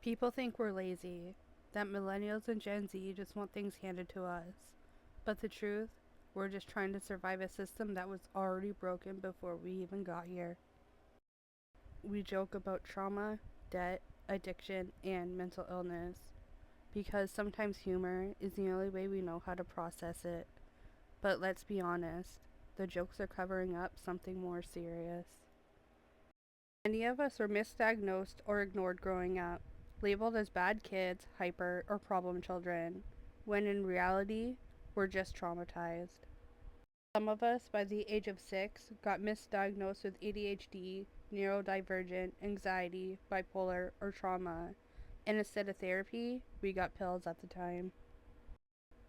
People think we're lazy, that millennials and Gen Z just want things handed to us. But the truth, we're just trying to survive a system that was already broken before we even got here. We joke about trauma, debt, addiction, and mental illness because sometimes humor is the only way we know how to process it. But let's be honest, the jokes are covering up something more serious. Many of us were misdiagnosed or ignored growing up, labeled as bad kids, hyper, or problem children, when in reality, we're just traumatized. Some of us, by the age of 6, got misdiagnosed with ADHD, neurodivergent, anxiety, bipolar, or trauma, and instead of therapy, we got pills at the time.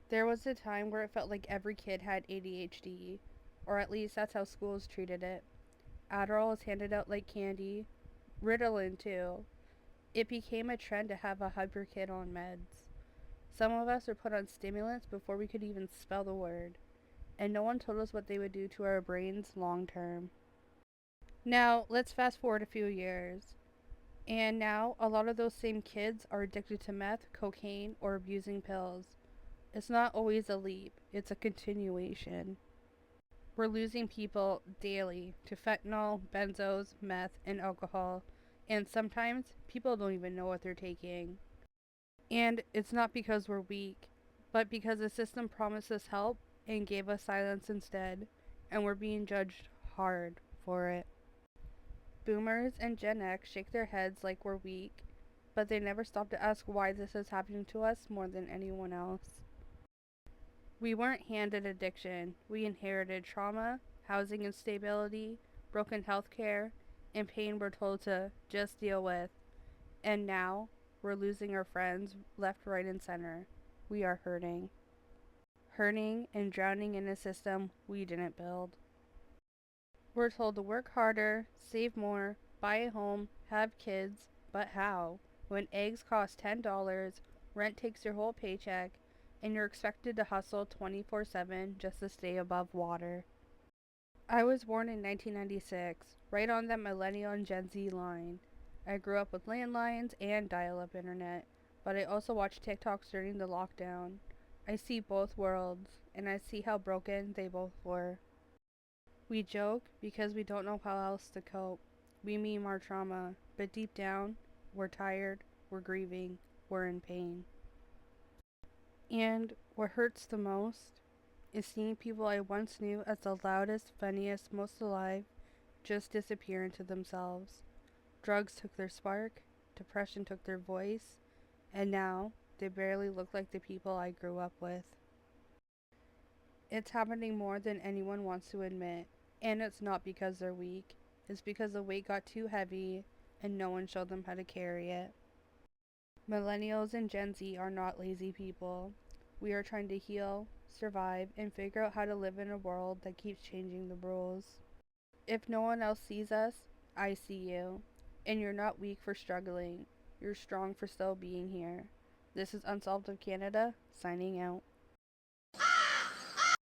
There was a time where it felt like every kid had ADHD, or at least that's how schools treated it. Adderall was handed out like candy, Ritalin too. It became a trend to have a hyper kid on meds. Some of us were put on stimulants before we could even spell the word, and no one told us what they would do to our brains long term. Now, let's fast forward a few years. And now, a lot of those same kids are addicted to meth, cocaine, or abusing pills. It's not always a leap, it's a continuation. We're losing people daily to fentanyl, benzos, meth, and alcohol, and sometimes people don't even know what they're taking. And it's not because we're weak, but because the system promised us help and gave us silence instead, and we're being judged hard for it. Boomers and Gen X shake their heads like we're weak, but they never stop to ask why this is happening to us more than anyone else. We weren't handed addiction, we inherited trauma, housing instability, broken healthcare, and pain we're told to just deal with. And now, we're losing our friends left, right, and center. We are hurting. Hurting and drowning in a system we didn't build. We're told to work harder, save more, buy a home, have kids, but how? When eggs cost $10, rent takes your whole paycheck, and you're expected to hustle 24/7 just to stay above water. I was born in 1996, right on that millennial and Gen Z line. I grew up with landlines and dial up internet, but I also watched TikToks during the lockdown. I see both worlds, and I see how broken they both were. We joke because we don't know how else to cope. We meme our trauma, but deep down, we're tired, we're grieving, we're in pain. And what hurts the most is seeing people I once knew as the loudest, funniest, most alive just disappear into themselves. Drugs took their spark, depression took their voice, and now they barely look like the people I grew up with. It's happening more than anyone wants to admit, and it's not because they're weak. It's because the weight got too heavy and no one showed them how to carry it. Millennials and Gen Z are not lazy people. We are trying to heal, survive, and figure out how to live in a world that keeps changing the rules. If no one else sees us, I see you. And you're not weak for struggling. You're strong for still being here. This is Unsolved of Canada, signing out.